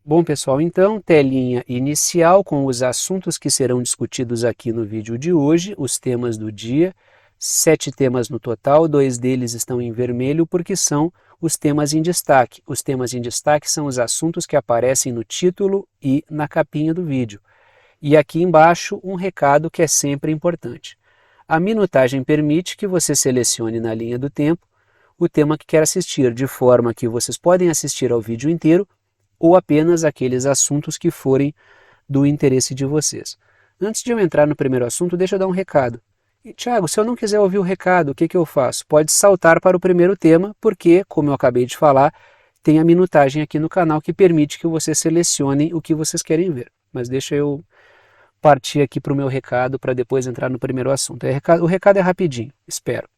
Bom, pessoal, então, telinha inicial com os assuntos que serão discutidos aqui no vídeo de hoje, os temas do dia, 7 temas no total, 2 deles estão em vermelho porque são os temas em destaque. Os temas em destaque são os assuntos que aparecem no título e na capinha do vídeo. E aqui embaixo um recado que é sempre importante. A minutagem permite que você selecione na linha do tempo o tema que quer assistir, de forma que vocês podem assistir ao vídeo inteiro ou apenas aqueles assuntos que forem do interesse de vocês. Antes de eu entrar no primeiro assunto, deixa eu dar um recado. E, Tiago, se eu não quiser ouvir o recado, o que eu faço? Pode saltar para o primeiro tema, porque, como eu acabei de falar, tem a minutagem aqui no canal que permite que vocês selecionem o que vocês querem ver. Mas deixa eu partir aqui para o meu recado para depois entrar no primeiro assunto. O recado é rapidinho, espero.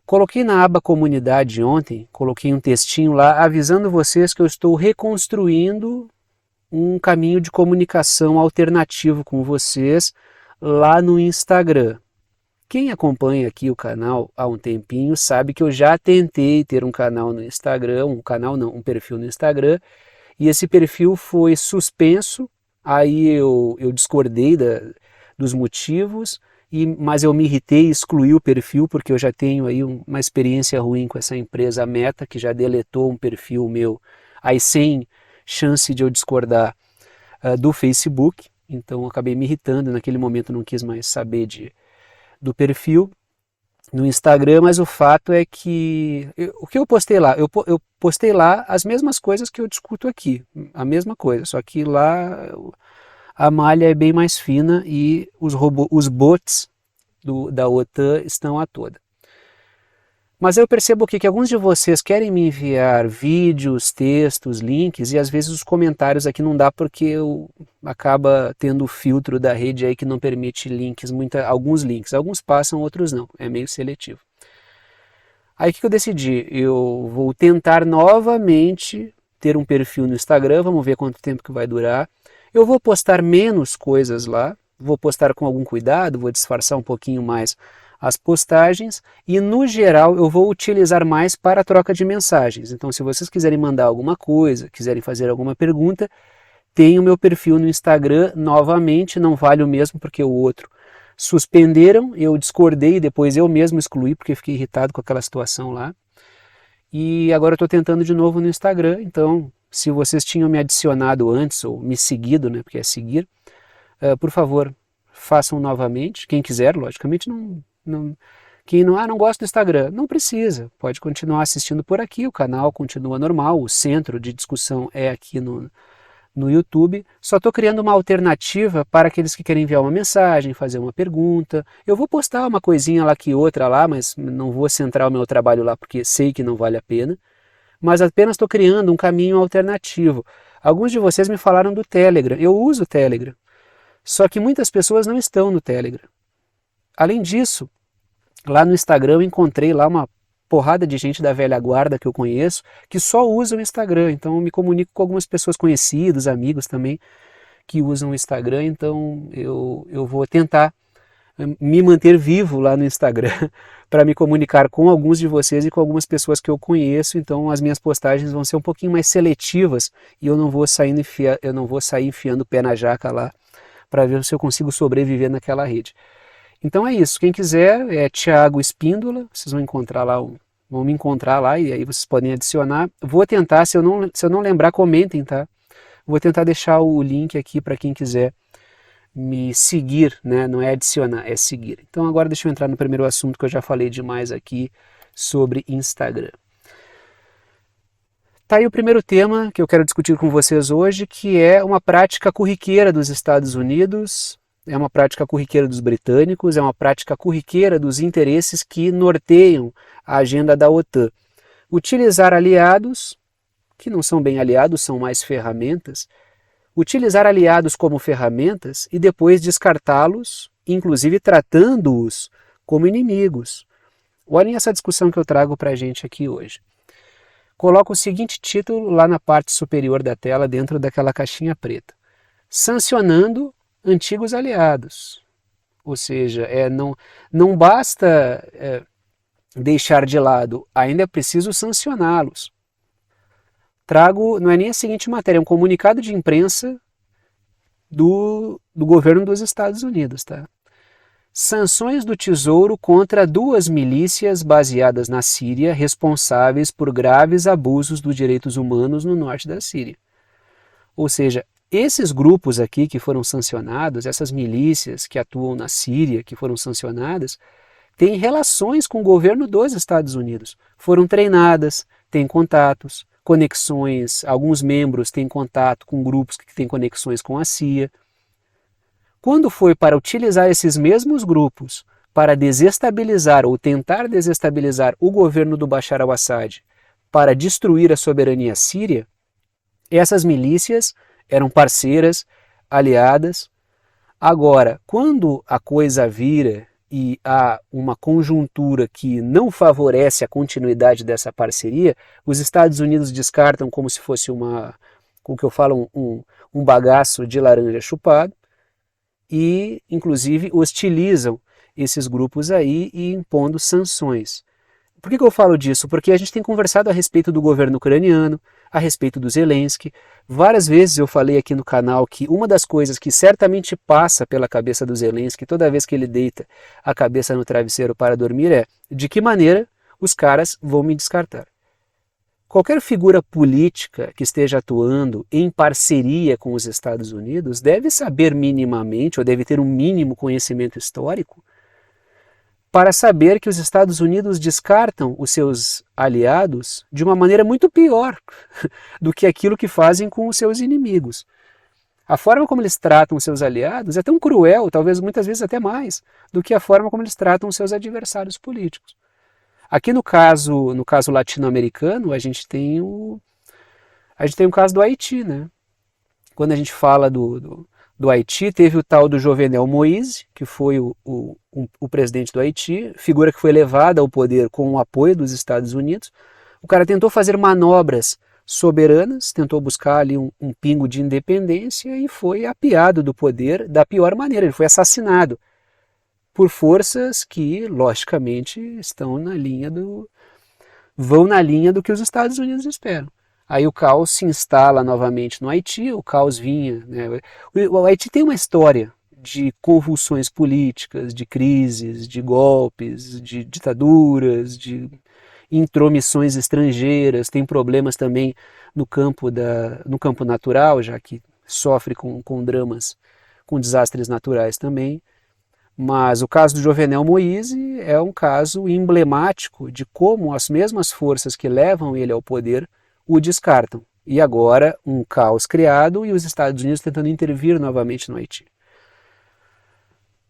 Coloquei na aba comunidade ontem, coloquei um textinho lá avisando vocês que eu estou reconstruindo um caminho de comunicação alternativo com vocês lá no Instagram. Quem acompanha aqui o canal há um tempinho sabe que eu já tentei ter um canal no Instagram, um perfil no Instagram, e esse perfil foi suspenso, aí eu discordei dos motivos, mas eu me irritei e excluí o perfil porque eu já tenho aí uma experiência ruim com essa empresa Meta, que já deletou um perfil meu, aí sem chance de eu discordar do Facebook, então eu acabei me irritando, naquele momento não quis mais saber do perfil no Instagram, mas o fato é que o que eu postei lá? Eu postei lá as mesmas coisas que eu discuto aqui, a mesma coisa, só que lá a malha é bem mais fina e os bots da OTAN estão a toda. Mas eu percebo aqui que alguns de vocês querem me enviar vídeos, textos, links, e às vezes os comentários aqui não dá porque acaba tendo o filtro da rede aí que não permite links, alguns links. Alguns passam, outros não. É meio seletivo. Aí o que eu decidi? Eu vou tentar novamente ter um perfil no Instagram, vamos ver quanto tempo que vai durar. Eu vou postar menos coisas lá, vou postar com algum cuidado, vou disfarçar um pouquinho mais as postagens e no geral eu vou utilizar mais para a troca de mensagens. Então se vocês quiserem mandar alguma coisa, quiserem fazer alguma pergunta, tem o meu perfil no Instagram novamente, não vale o mesmo porque o outro suspenderam, eu discordei, depois eu mesmo excluí porque fiquei irritado com aquela situação lá. E agora eu estou tentando de novo no Instagram, então se vocês tinham me adicionado antes ou me seguido, né, porque é seguir, por favor, façam novamente, quem quiser, logicamente quem não gosta do Instagram, não precisa, pode continuar assistindo por aqui, o canal continua normal, o centro de discussão é aqui no YouTube, só estou criando uma alternativa para aqueles que querem enviar uma mensagem, fazer uma pergunta. Eu vou postar uma coisinha lá que outra lá, mas não vou centrar o meu trabalho lá porque sei que não vale a pena. Mas apenas estou criando um caminho alternativo. Alguns de vocês me falaram do Telegram. Eu uso o Telegram. Só que muitas pessoas não estão no Telegram. Além disso, lá no Instagram eu encontrei lá uma porrada de gente da velha guarda que eu conheço que só usa o Instagram. Então eu me comunico com algumas pessoas conhecidas, amigos também, que usam o Instagram. Então eu vou tentar me manter vivo lá no Instagram para me comunicar com alguns de vocês e com algumas pessoas que eu conheço. Então as minhas postagens vão ser um pouquinho mais seletivas e eu não vou sair enfiando o pé na jaca lá para ver se eu consigo sobreviver naquela rede. Então é isso, quem quiser é Thiago Espíndola, vocês vão encontrar lá, vão me encontrar lá e aí vocês podem adicionar. Vou tentar, se eu não lembrar, comentem, tá? Vou tentar deixar o link aqui para quem quiser me seguir, né? Não é adicionar, é seguir. Então agora deixa eu entrar no primeiro assunto que eu já falei demais aqui sobre Instagram. Tá aí o primeiro tema que eu quero discutir com vocês hoje, que é uma prática corriqueira dos Estados Unidos, é uma prática corriqueira dos britânicos, é uma prática corriqueira dos interesses que norteiam a agenda da OTAN. Utilizar aliados, que não são bem aliados, são mais ferramentas, utilizar aliados como ferramentas e depois descartá-los, inclusive tratando-os como inimigos. Olhem essa discussão que eu trago para a gente aqui hoje. Coloco o seguinte título lá na parte superior da tela, dentro daquela caixinha preta. Sancionando antigos aliados. Ou seja, não basta deixar de lado, ainda é preciso sancioná-los. Trago, não é nem a seguinte matéria, é um comunicado de imprensa do governo dos Estados Unidos, tá? Sanções do Tesouro contra 2 milícias baseadas na Síria responsáveis por graves abusos dos direitos humanos no norte da Síria. Ou seja, esses grupos aqui que foram sancionados, essas milícias que atuam na Síria, que foram sancionadas, têm relações com o governo dos Estados Unidos. Foram treinadas, têm contatos, conexões, alguns membros têm contato com grupos que têm conexões com a CIA. Quando foi para utilizar esses mesmos grupos para desestabilizar ou tentar desestabilizar o governo do Bashar al-Assad para destruir a soberania síria, essas milícias eram parceiras, aliadas. Agora, quando a coisa vira e há uma conjuntura que não favorece a continuidade dessa parceria, os Estados Unidos descartam como se fosse como que eu falo, um bagaço de laranja chupado, e inclusive hostilizam esses grupos aí e impondo sanções. Por que eu falo disso? Porque a gente tem conversado a respeito do governo ucraniano, a respeito do Zelensky. Várias vezes eu falei aqui no canal que uma das coisas que certamente passa pela cabeça do Zelensky toda vez que ele deita a cabeça no travesseiro para dormir é: de que maneira os caras vão me descartar? Qualquer figura política que esteja atuando em parceria com os Estados Unidos deve saber minimamente, ou deve ter um mínimo conhecimento histórico, para saber que os Estados Unidos descartam os seus aliados de uma maneira muito pior do que aquilo que fazem com os seus inimigos. A forma como eles tratam os seus aliados é tão cruel, talvez muitas vezes até mais, do que a forma como eles tratam os seus adversários políticos. Aqui no caso latino-americano, a gente tem o caso do Haiti, né? Quando a gente fala do Haiti, teve o tal do Jovenel Moïse, que foi o presidente do Haiti, figura que foi levada ao poder com o apoio dos Estados Unidos. O cara tentou fazer manobras soberanas, tentou buscar ali um pingo de independência e foi apiado do poder da pior maneira, ele foi assassinado por forças que, logicamente, vão na linha do que os Estados Unidos esperam. Aí o caos se instala novamente no Haiti, o caos vinha, né? O Haiti tem uma história de convulsões políticas, de crises, de golpes, de ditaduras, de intromissões estrangeiras, tem problemas também no campo natural, já que sofre com dramas, com desastres naturais também. Mas o caso do Jovenel Moïse é um caso emblemático de como as mesmas forças que levam ele ao poder o descartam. E agora um caos criado e os Estados Unidos tentando intervir novamente no Haiti.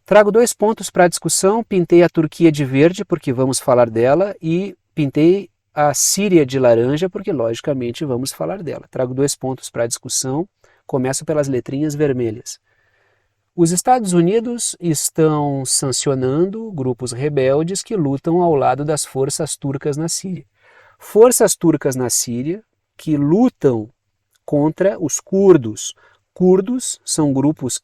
Trago 2 pontos para a discussão, pintei a Turquia de verde porque vamos falar dela e pintei a Síria de laranja porque logicamente vamos falar dela. Trago 2 pontos para a discussão, começo pelas letrinhas vermelhas. Os Estados Unidos estão sancionando grupos rebeldes que lutam ao lado das forças turcas na Síria. Forças turcas na Síria que lutam contra os curdos. Curdos são grupos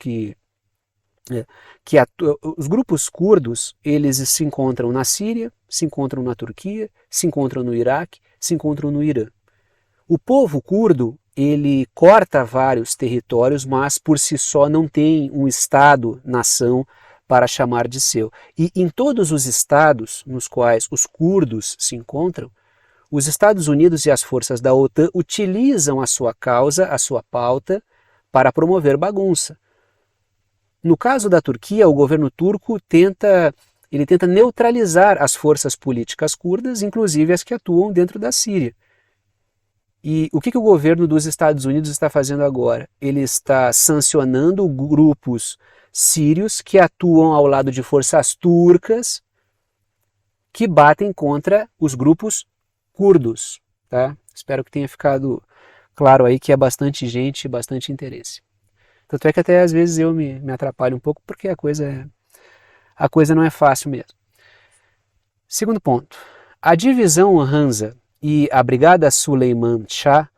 os grupos curdos, eles se encontram na Síria, se encontram na Turquia, se encontram no Iraque, se encontram no Irã. O povo curdo, ele corta vários territórios, mas por si só não tem um Estado-nação para chamar de seu. E em todos os estados nos quais os curdos se encontram, os Estados Unidos e as forças da OTAN utilizam a sua causa, a sua pauta, para promover bagunça. No caso da Turquia, o governo turco tenta neutralizar as forças políticas curdas, inclusive as que atuam dentro da Síria. E o que o governo dos Estados Unidos está fazendo agora? Ele está sancionando grupos sírios que atuam ao lado de forças turcas que batem contra os grupos curdos. Tá? Espero que tenha ficado claro aí que é bastante gente e bastante interesse. Tanto é que até às vezes eu me atrapalho um pouco porque a coisa não é fácil mesmo. Segundo ponto, a divisão Hansa e a Brigada Suleiman Shah,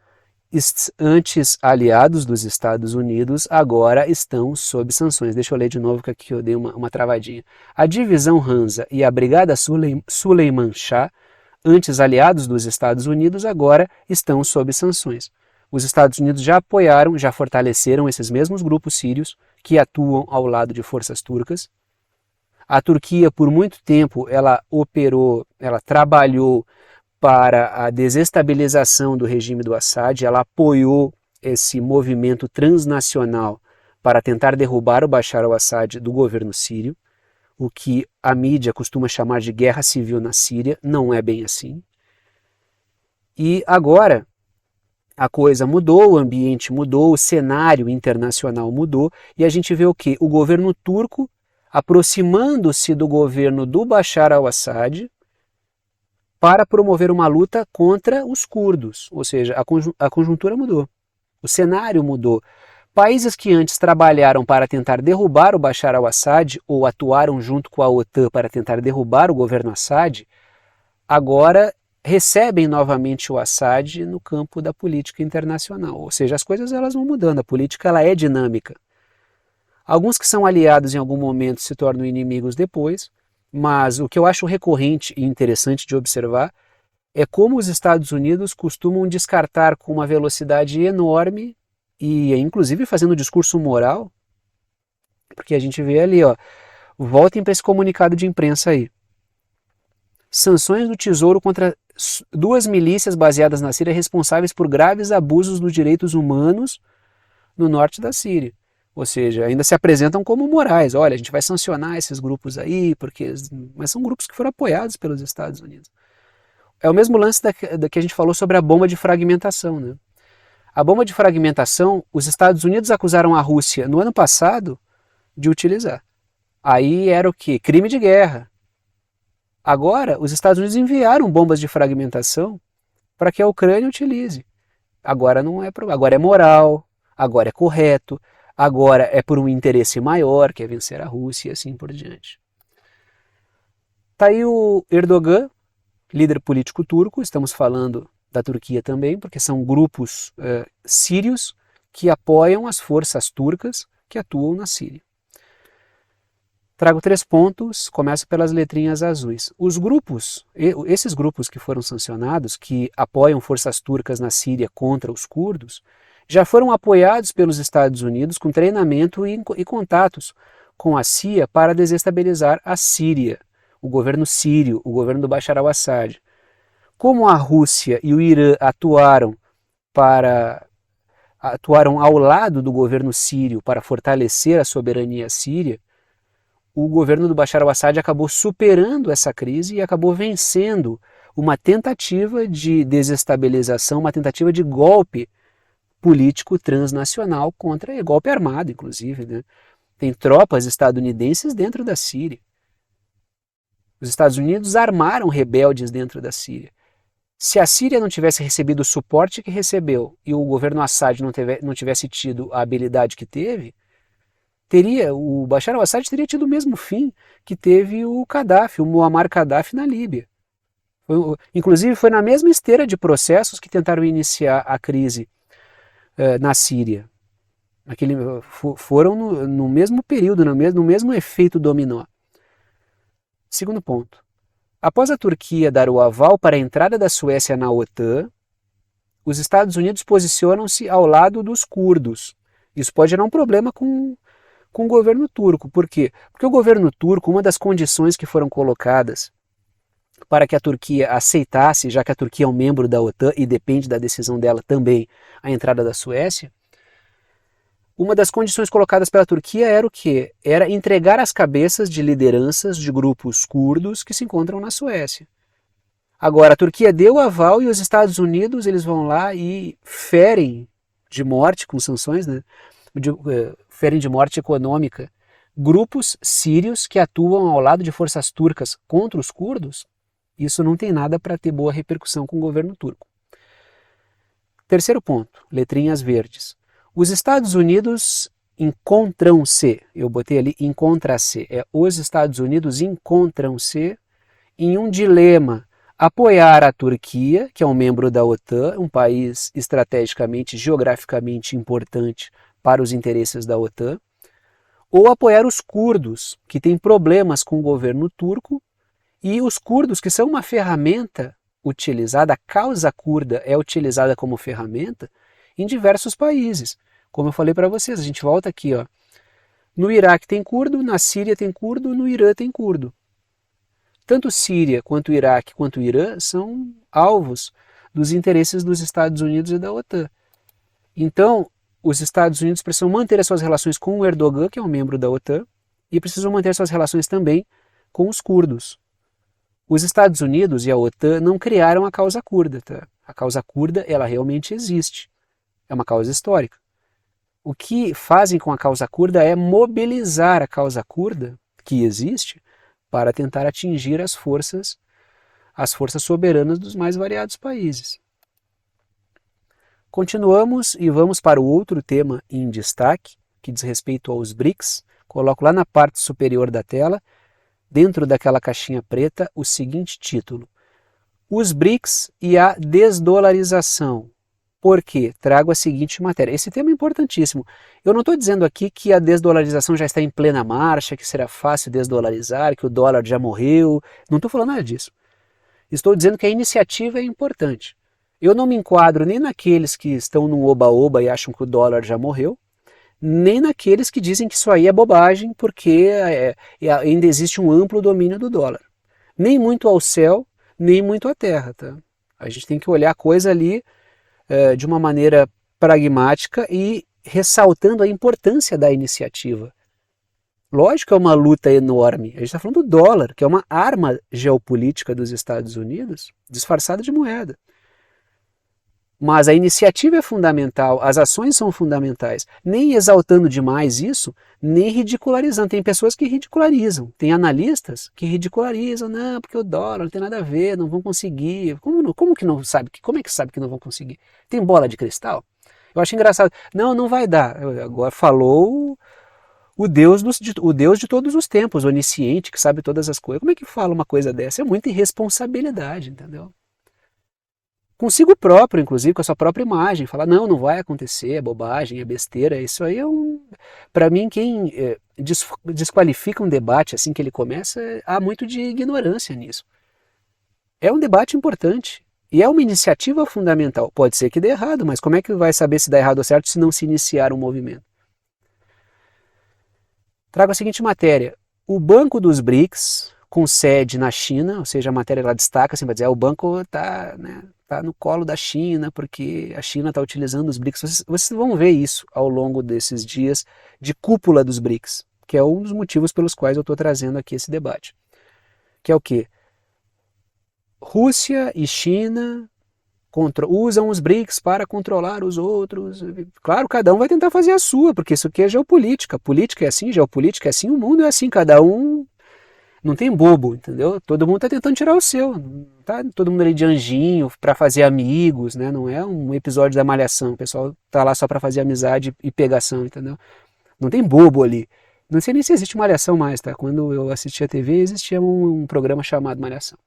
antes aliados dos Estados Unidos, agora estão sob sanções. Deixa eu ler de novo que aqui eu dei uma travadinha. A divisão Hansa e a Brigada Suleiman Shah, antes aliados dos Estados Unidos, agora estão sob sanções. Os Estados Unidos já apoiaram, já fortaleceram esses mesmos grupos sírios que atuam ao lado de forças turcas. A Turquia, por muito tempo, ela trabalhou para a desestabilização do regime do Assad, ela apoiou esse movimento transnacional para tentar derrubar o Bashar al-Assad do governo sírio, o que a mídia costuma chamar de guerra civil na Síria, não é bem assim. E agora a coisa mudou, o ambiente mudou, o cenário internacional mudou, e a gente vê o quê? O governo turco aproximando-se do governo do Bashar al-Assad para promover uma luta contra os curdos, ou seja, a conjuntura mudou, o cenário mudou. Países que antes trabalharam para tentar derrubar o Bashar al-Assad ou atuaram junto com a OTAN para tentar derrubar o governo Assad, agora recebem novamente o Assad no campo da política internacional. Ou seja, as coisas elas vão mudando, a política ela é dinâmica. Alguns que são aliados em algum momento se tornam inimigos depois, mas o que eu acho recorrente e interessante de observar é como os Estados Unidos costumam descartar com uma velocidade enorme e inclusive fazendo discurso moral, porque a gente vê ali, ó, voltem para esse comunicado de imprensa aí. Sanções do Tesouro contra 2 milícias baseadas na Síria responsáveis por graves abusos dos direitos humanos no norte da Síria. Ou seja, ainda se apresentam como morais. Olha, a gente vai sancionar esses grupos aí, mas são grupos que foram apoiados pelos Estados Unidos. É o mesmo lance da que a gente falou sobre a bomba de fragmentação, né? A bomba de fragmentação, os Estados Unidos acusaram a Rússia no ano passado de utilizar. Aí era o quê? Crime de guerra. Agora, os Estados Unidos enviaram bombas de fragmentação para que a Ucrânia utilize. Agora não é problema. Agora é moral, agora é correto, agora é por um interesse maior, que é vencer a Rússia e assim por diante. Está aí o Erdogan, líder político turco, estamos falando da Turquia também, porque são grupos sírios que apoiam as forças turcas que atuam na Síria. Trago 3 pontos, começo pelas letrinhas azuis. Esses grupos que foram sancionados, que apoiam forças turcas na Síria contra os curdos, já foram apoiados pelos Estados Unidos com treinamento e contatos com a CIA para desestabilizar a Síria, o governo sírio, o governo do Bashar al-Assad. Como a Rússia e o Irã atuaram ao lado do governo sírio para fortalecer a soberania síria, o governo do Bashar al-Assad acabou superando essa crise e acabou vencendo uma tentativa de desestabilização, uma tentativa de golpe político transnacional golpe armado, inclusive, né? Tem tropas estadunidenses dentro da Síria. Os Estados Unidos armaram rebeldes dentro da Síria. Se a Síria não tivesse recebido o suporte que recebeu e o governo Assad não tivesse tido a habilidade que teve, o Bashar al-Assad teria tido o mesmo fim que teve o Gaddafi, o Muammar Gaddafi na Líbia. Inclusive foi na mesma esteira de processos que tentaram iniciar a crise na Síria. Foram no mesmo período, no mesmo efeito dominó. Segundo ponto. Após a Turquia dar o aval para a entrada da Suécia na OTAN, os Estados Unidos posicionam-se ao lado dos curdos. Isso pode gerar um problema com o governo turco. Por quê? Porque o governo turco, uma das condições que foram colocadas para que a Turquia aceitasse, já que a Turquia é um membro da OTAN e depende da decisão dela também a entrada da Suécia, uma das condições colocadas pela Turquia era o quê? Era entregar as cabeças de lideranças de grupos curdos que se encontram na Suécia. Agora, a Turquia deu o aval e os Estados Unidos eles vão lá e ferem de morte, com sanções, né? Ferem de morte econômica grupos sírios que atuam ao lado de forças turcas contra os curdos. Isso não tem nada para ter boa repercussão com o governo turco. Terceiro ponto, letrinhas verdes. Os Estados Unidos encontram-se, eu botei ali encontra-se, os Estados Unidos encontram-se em um dilema: apoiar a Turquia, que é um membro da OTAN, um país estrategicamente, geograficamente importante para os interesses da OTAN, ou apoiar os curdos, que têm problemas com o governo turco, e os curdos, que são uma ferramenta utilizada, a causa curda é utilizada como ferramenta em diversos países. Como eu falei para vocês, a gente volta aqui, ó. No Iraque tem curdo, na Síria tem curdo, no Irã tem curdo. Tanto Síria quanto Iraque quanto Irã são alvos dos interesses dos Estados Unidos e da OTAN. Então, os Estados Unidos precisam manter as suas relações com o Erdogan, que é um membro da OTAN, e precisam manter suas relações também com os curdos. Os Estados Unidos e a OTAN não criaram a causa curda. Tá? A causa curda, ela realmente existe. É uma causa histórica. O que fazem com a causa curda é mobilizar a causa curda, que existe, para tentar atingir as forças soberanas dos mais variados países. Continuamos e vamos para o outro tema em destaque, que diz respeito aos BRICS. Coloco lá na parte superior da tela, dentro daquela caixinha preta, o seguinte título: Os BRICS e a desdolarização. Por quê? Trago a seguinte matéria. Esse tema é importantíssimo. Eu não estou dizendo aqui que a desdolarização já está em plena marcha, que será fácil desdolarizar, que o dólar já morreu. Não estou falando nada disso. Estou dizendo que a iniciativa é importante. Eu não me enquadro nem naqueles que estão no oba-oba e acham que o dólar já morreu, nem naqueles que dizem que isso aí é bobagem porque ainda existe um amplo domínio do dólar. Nem muito ao céu, nem muito à terra. Tá? A gente tem que olhar a coisa ali de uma maneira pragmática e ressaltando a importância da iniciativa. Lógico que é uma luta enorme. A gente está falando do dólar, que é uma arma geopolítica dos Estados Unidos, disfarçada de moeda. Mas a iniciativa é fundamental, as ações são fundamentais. Nem exaltando demais isso, nem ridicularizando. Tem pessoas que ridicularizam, tem analistas que ridicularizam, não, porque o dólar não tem nada a ver, não vão conseguir. Como que não sabe? Como é que sabe que não vão conseguir? Tem bola de cristal? Eu acho engraçado. Não vai dar. Agora falou o Deus de todos os tempos, onisciente, que sabe todas as coisas. Como é que fala uma coisa dessa? É muita irresponsabilidade, entendeu? Consigo próprio, inclusive, com a sua própria imagem, falar, não vai acontecer, é bobagem, é besteira, isso aí é para mim, quem desqualifica um debate assim que ele começa, há muito de ignorância nisso. É um debate importante, e é uma iniciativa fundamental, pode ser que dê errado, mas como é que vai saber se dá errado ou certo se não se iniciar um movimento? Trago a seguinte matéria, o Banco dos BRICS, com sede na China, ou seja, a matéria ela destaca, assim, vai dizer, o banco está no colo da China, porque a China está utilizando os BRICS. Vocês vão ver isso ao longo desses dias de cúpula dos BRICS, que é um dos motivos pelos quais eu estou trazendo aqui esse debate. Que é o quê? Rússia e China usam os BRICS para controlar os outros. Claro, cada um vai tentar fazer a sua, porque isso aqui é geopolítica. Política é assim, geopolítica é assim, o mundo é assim, cada um. Não tem bobo, entendeu? Todo mundo está tentando tirar o seu. Não tá todo mundo ali de anjinho para fazer amigos, né? Não é um episódio da Malhação. O pessoal tá lá só para fazer amizade e pegação, entendeu? Não tem bobo ali. Não sei nem se existe Malhação mais, tá? Quando eu assistia a TV, existia um programa chamado Malhação.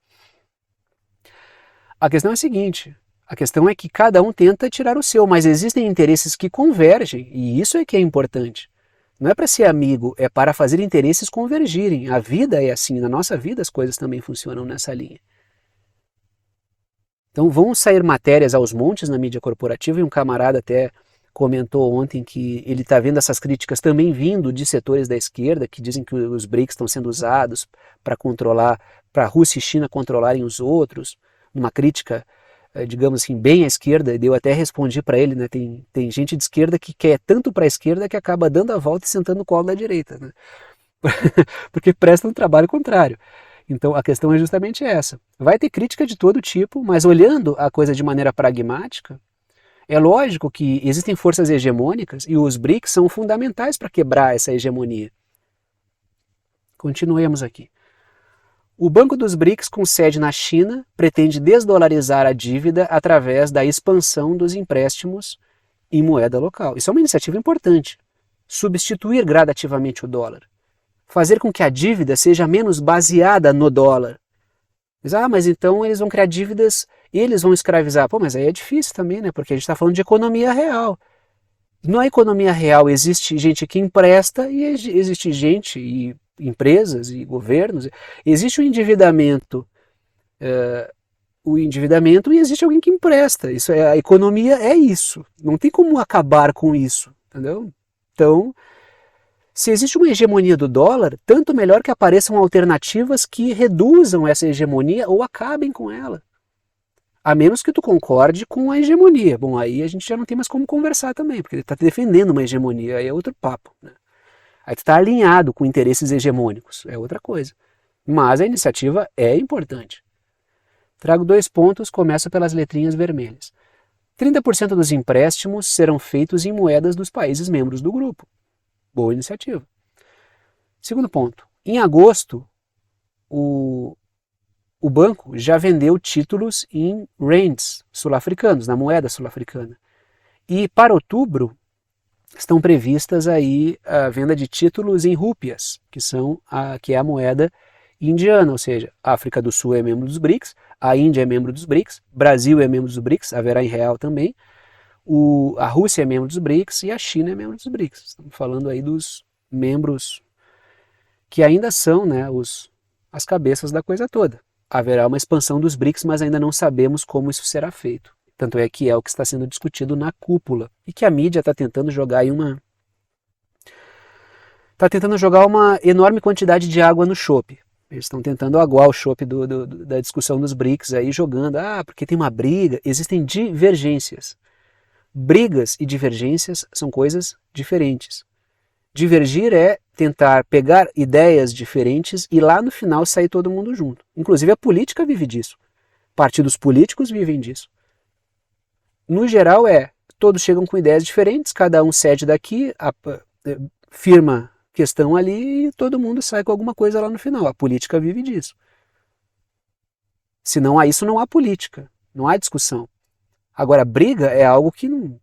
A questão é a seguinte, a questão é que cada um tenta tirar o seu, mas existem interesses que convergem, e isso é que é importante. Não é para ser amigo, é para fazer interesses convergirem. A vida é assim, na nossa vida as coisas também funcionam nessa linha. Então vão sair matérias aos montes na mídia corporativa, e um camarada até comentou ontem que ele está vendo essas críticas também vindo de setores da esquerda, que dizem que os BRICS estão sendo usados para controlar, para a Rússia e China controlarem os outros, uma crítica, digamos assim, bem à esquerda, e eu até respondi para ele, né, tem gente de esquerda que quer tanto para a esquerda que acaba dando a volta e sentando no colo da direita, né? Porque presta um trabalho contrário. Então a questão é justamente essa. Vai ter crítica de todo tipo, mas olhando a coisa de maneira pragmática, é lógico que existem forças hegemônicas e os BRICS são fundamentais para quebrar essa hegemonia. Continuemos aqui. O Banco dos BRICS, com sede na China, pretende desdolarizar a dívida através da expansão dos empréstimos em moeda local. Isso é uma iniciativa importante. Substituir gradativamente o dólar. Fazer com que a dívida seja menos baseada no dólar. Mas então eles vão criar dívidas, eles vão escravizar. Pô, mas aí é difícil também, né? Porque a gente está falando de economia real. Na economia real existe gente que empresta e existe gente e empresas e governos, existe um endividamento o endividamento e existe alguém que empresta. Isso é, a economia é isso. Não tem como acabar com isso, entendeu? Então, se existe uma hegemonia do dólar, tanto melhor que apareçam alternativas que reduzam essa hegemonia ou acabem com ela. A menos que tu concorde com a hegemonia. Bom, aí a gente já não tem mais como conversar também, porque ele está defendendo uma hegemonia, aí é outro papo, né? Aí tu está alinhado com interesses hegemônicos, é outra coisa. Mas a iniciativa é importante. Trago 2 pontos, começo pelas letrinhas vermelhas. 30% dos empréstimos serão feitos em moedas dos países membros do grupo. Boa iniciativa. Segundo ponto, em agosto, o banco já vendeu títulos em rands sul-africanos, na moeda sul-africana. E para outubro estão previstas aí a venda de títulos em rúpias, que é a moeda indiana, ou seja, a África do Sul é membro dos BRICS, a Índia é membro dos BRICS, Brasil é membro dos BRICS, haverá em real também, a Rússia é membro dos BRICS e a China é membro dos BRICS. Estamos falando aí dos membros que ainda são, né, as cabeças da coisa toda. Haverá uma expansão dos BRICS, mas ainda não sabemos como isso será feito. Tanto é que é o que está sendo discutido na cúpula e que a mídia está tentando jogar aí uma enorme quantidade de água no chope. Eles estão tentando aguar o chope da discussão dos BRICS aí, jogando, porque tem uma briga, existem divergências. Brigas e divergências são coisas diferentes. Divergir é tentar pegar ideias diferentes e lá no final sair todo mundo junto. Inclusive a política vive disso. Partidos políticos vivem disso. No geral todos chegam com ideias diferentes, cada um cede daqui, firma questão ali e todo mundo sai com alguma coisa lá no final. A política vive disso. Se não há isso, não há política, não há discussão. Agora, briga é algo que não...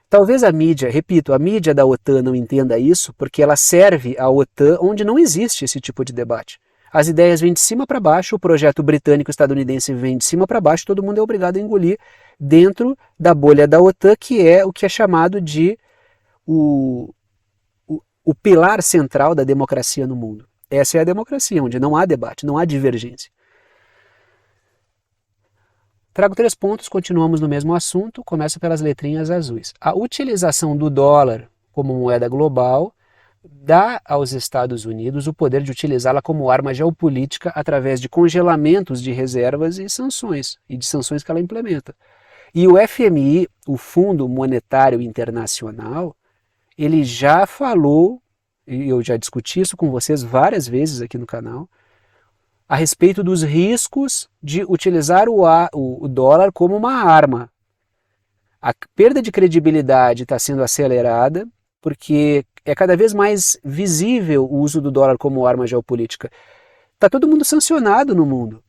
Talvez a mídia, repito, a mídia da OTAN não entenda isso porque ela serve à OTAN onde não existe esse tipo de debate. As ideias vêm de cima para baixo, o projeto britânico-estadunidense vem de cima para baixo, todo mundo é obrigado a engolir dentro da bolha da OTAN, que é o que é chamado de o pilar central da democracia no mundo. Essa é a democracia, onde não há debate, não há divergência. Trago 3 pontos, continuamos no mesmo assunto, começo pelas letrinhas azuis. A utilização do dólar como moeda global dá aos Estados Unidos o poder de utilizá-la como arma geopolítica através de congelamentos de reservas e de sanções que ela implementa. E o FMI, o Fundo Monetário Internacional, ele já falou, e eu já discuti isso com vocês várias vezes aqui no canal, a respeito dos riscos de utilizar o dólar como uma arma. A perda de credibilidade está sendo acelerada, porque é cada vez mais visível o uso do dólar como arma geopolítica. Está todo mundo sancionado no mundo.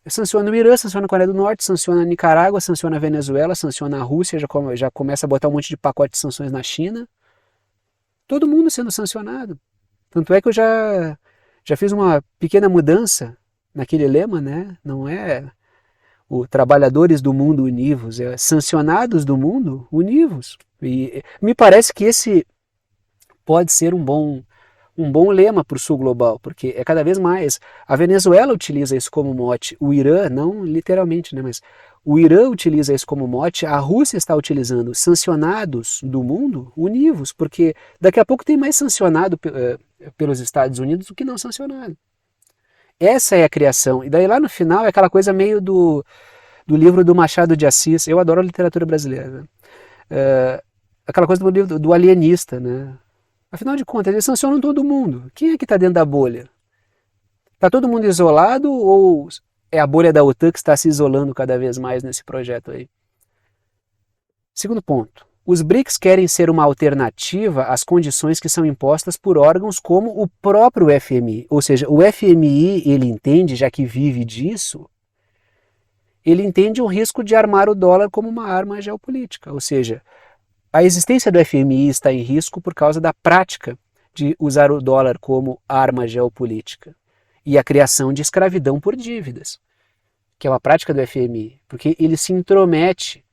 Sanciona o Irã, sanciona a Coreia do Norte, sanciona a Nicarágua, sanciona a Venezuela, sanciona a Rússia, já começa a botar um monte de pacote de sanções na China. Todo mundo sendo sancionado. Tanto é que eu já fiz uma pequena mudança naquele lema, né? Não é o trabalhadores do mundo univos, é sancionados do mundo univos. E me parece que esse pode ser um bom lema para o sul global, porque é cada vez mais. A Venezuela utiliza isso como mote, o Irã, não literalmente, né, mas o Irã utiliza isso como mote, a Rússia está utilizando sancionados do mundo univos, porque daqui a pouco tem mais sancionado pelos Estados Unidos do que não sancionado. Essa é a criação. E daí lá no final é aquela coisa meio do livro do Machado de Assis. Eu adoro a literatura brasileira. Né? Aquela coisa do livro do alienista, né? Afinal de contas, eles sancionam todo mundo. Quem é que está dentro da bolha? Está todo mundo isolado ou é a bolha da OTAN que está se isolando cada vez mais nesse projeto aí? Segundo ponto. Os BRICS querem ser uma alternativa às condições que são impostas por órgãos como o próprio FMI. Ou seja, o FMI, ele entende, já que vive disso, ele entende o risco de armar o dólar como uma arma geopolítica. Ou seja, a existência do FMI está em risco por causa da prática de usar o dólar como arma geopolítica e a criação de escravidão por dívidas, que é uma prática do FMI, porque ele se intromete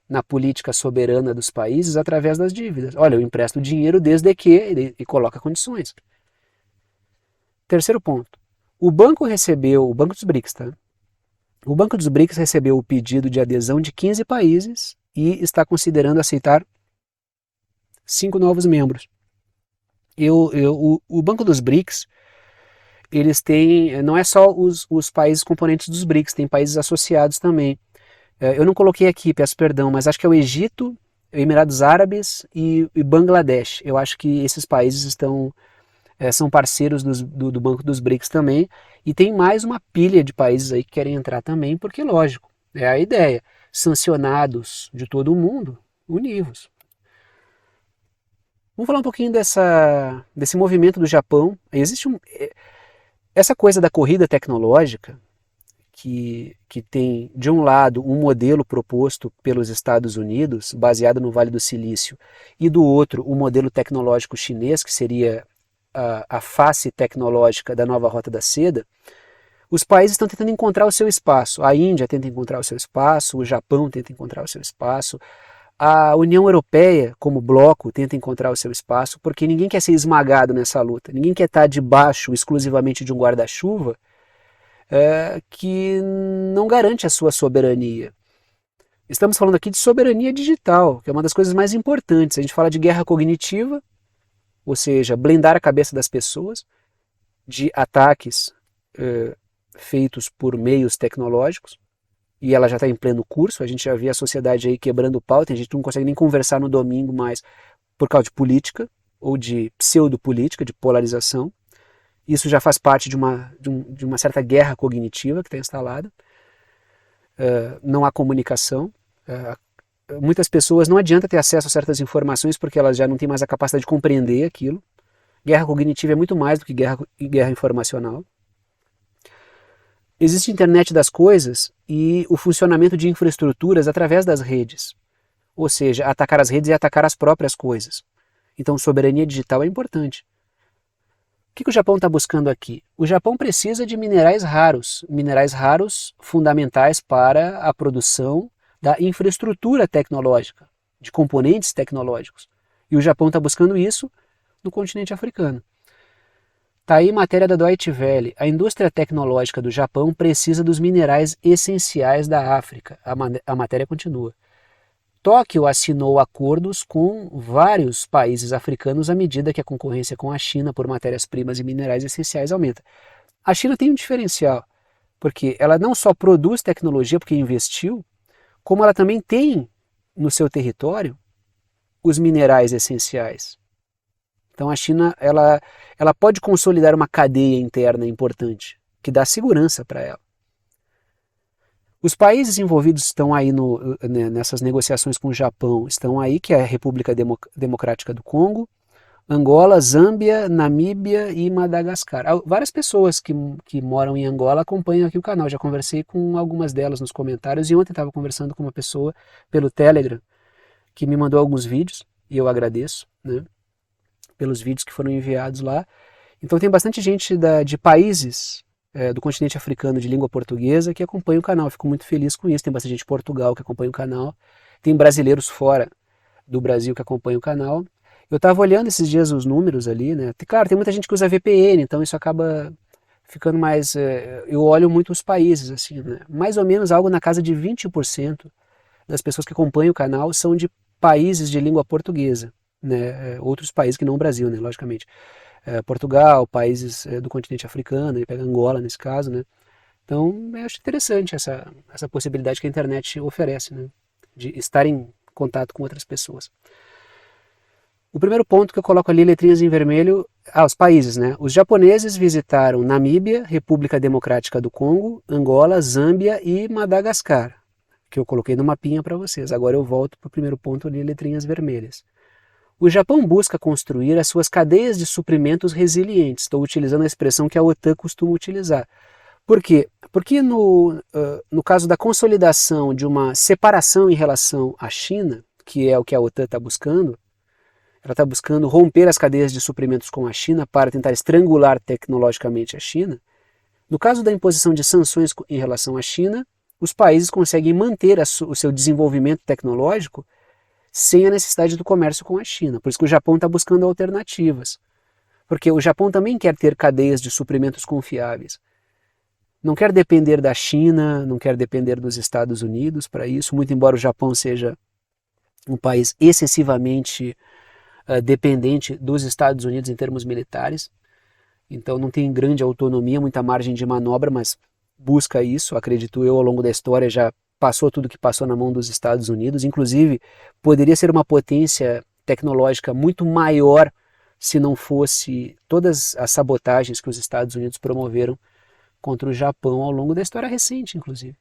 na política soberana dos países através das dívidas. Olha, eu empresto dinheiro desde que ele coloca condições. Terceiro ponto. O banco dos BRICS, tá? O Banco dos BRICS recebeu o pedido de adesão de 15 países e está considerando aceitar 5 novos membros. O Banco dos BRICS, eles têm, não é só os países componentes dos BRICS, tem países associados também. Eu não coloquei aqui, peço perdão, mas acho que é o Egito, Emirados Árabes e Bangladesh. Eu acho que esses países são parceiros do Banco dos BRICS também, e tem mais uma pilha de países aí que querem entrar também, porque lógico, é a ideia, sancionados de todo o mundo, univos. Vamos falar um pouquinho desse movimento do Japão. Essa coisa da corrida tecnológica, que tem, de um lado, um modelo proposto pelos Estados Unidos, baseado no Vale do Silício, e do outro, o modelo tecnológico chinês, que seria a face tecnológica da nova Rota da Seda. Os países estão tentando encontrar o seu espaço. A Índia tenta encontrar o seu espaço, o Japão tenta encontrar o seu espaço, a União Europeia, como bloco, tenta encontrar o seu espaço, porque ninguém quer ser esmagado nessa luta, ninguém quer estar debaixo exclusivamente de um guarda-chuva que não garante a sua soberania. Estamos falando aqui de soberania digital, que é uma das coisas mais importantes. A gente fala de guerra cognitiva, ou seja, blindar a cabeça das pessoas de ataques feitos por meios tecnológicos, e ela já está em pleno curso. A gente já vê a sociedade aí quebrando o pau, a gente não consegue nem conversar no domingo mais por causa de política, ou de pseudopolítica, de polarização. Isso já faz parte de uma certa guerra cognitiva que está instalada. Não há comunicação. Muitas pessoas não adianta ter acesso a certas informações porque elas já não têm mais a capacidade de compreender aquilo. Guerra cognitiva é muito mais do que guerra informacional. Existe a internet das coisas e o funcionamento de infraestruturas através das redes. Ou seja, atacar as redes e atacar as próprias coisas. Então, soberania digital é importante. O que o Japão está buscando aqui? O Japão precisa de minerais raros fundamentais para a produção da infraestrutura tecnológica, de componentes tecnológicos. E o Japão está buscando isso no continente africano. Está aí matéria da Deutsche Welle. A indústria tecnológica do Japão precisa dos minerais essenciais da África. A matéria continua. Tóquio assinou acordos com vários países africanos à medida que a concorrência com a China por matérias-primas e minerais essenciais aumenta. A China tem um diferencial, porque ela não só produz tecnologia porque investiu, como ela também tem no seu território os minerais essenciais. Então a China ela pode consolidar uma cadeia interna importante, que dá segurança para ela. Os países envolvidos estão aí nessas negociações com o Japão, estão aí, que é a República Democrática do Congo, Angola, Zâmbia, Namíbia e Madagascar. Várias pessoas que moram em Angola acompanham aqui o canal, já conversei com algumas delas nos comentários, e ontem estava conversando com uma pessoa pelo Telegram, que me mandou alguns vídeos, e eu agradeço, né, pelos vídeos que foram enviados lá. Então tem bastante gente de países do continente africano de língua portuguesa que acompanha o canal. Eu fico muito feliz com isso. Tem bastante gente de Portugal que acompanha o canal. Tem brasileiros fora do Brasil que acompanham o canal. Eu estava olhando esses dias os números ali, né? Claro, tem muita gente que usa VPN, então isso acaba ficando mais... eu olho muito os países, assim, né? Mais ou menos algo na casa de 20% das pessoas que acompanham o canal são de países de língua portuguesa, né? Outros países que não o Brasil, né? Logicamente. Portugal, países do continente africano, ele pega Angola nesse caso, né? Então eu acho interessante essa possibilidade que a internet oferece, né? De estar em contato com outras pessoas. O primeiro ponto que eu coloco ali, letrinhas em vermelho, os países, né? Os japoneses visitaram Namíbia, República Democrática do Congo, Angola, Zâmbia e Madagascar, que eu coloquei no mapinha para vocês. Agora eu volto para o primeiro ponto ali, letrinhas vermelhas. O Japão busca construir as suas cadeias de suprimentos resilientes. Estou utilizando a expressão que a OTAN costuma utilizar. Por quê? Porque no caso da consolidação de uma separação em relação à China, que é o que a OTAN está buscando, ela está buscando romper as cadeias de suprimentos com a China para tentar estrangular tecnologicamente a China. No caso da imposição de sanções em relação à China, os países conseguem manter o seu desenvolvimento tecnológico sem a necessidade do comércio com a China. Por isso que o Japão está buscando alternativas. Porque o Japão também quer ter cadeias de suprimentos confiáveis. Não quer depender da China, não quer depender dos Estados Unidos para isso, muito embora o Japão seja um país excessivamente dependente dos Estados Unidos em termos militares. Então não tem grande autonomia, muita margem de manobra, mas busca isso, acredito eu, ao longo da história já passou tudo que passou na mão dos Estados Unidos, inclusive poderia ser uma potência tecnológica muito maior se não fosse todas as sabotagens que os Estados Unidos promoveram contra o Japão ao longo da história recente, inclusive.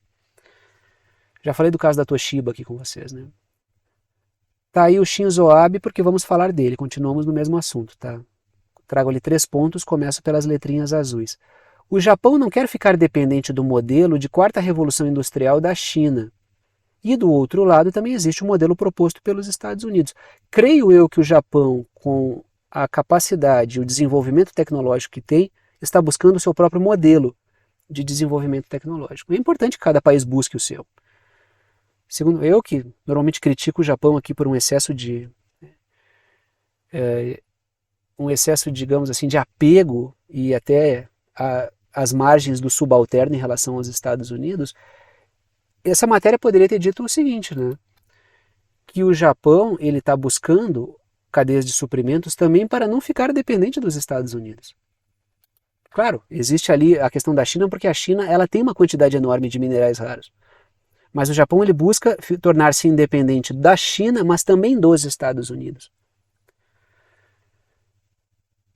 Já falei do caso da Toshiba aqui com vocês, né? Tá aí o Shinzo Abe porque vamos falar dele, continuamos no mesmo assunto, tá? Trago ali 3 pontos, começo pelas letrinhas azuis. O Japão não quer ficar dependente do modelo de quarta revolução industrial da China. E do outro lado também existe o modelo proposto pelos Estados Unidos. Creio eu que o Japão, com a capacidade e o desenvolvimento tecnológico que tem, está buscando o seu próprio modelo de desenvolvimento tecnológico. É importante que cada país busque o seu. Segundo eu, que normalmente critico o Japão aqui por um excesso de digamos assim, de apego e até as margens do subalterno em relação aos Estados Unidos, essa matéria poderia ter dito o seguinte, né? Que o Japão ele está buscando cadeias de suprimentos também para não ficar dependente dos Estados Unidos. Claro, existe ali a questão da China, porque a China ela tem uma quantidade enorme de minerais raros. Mas o Japão ele busca tornar-se independente da China, mas também dos Estados Unidos.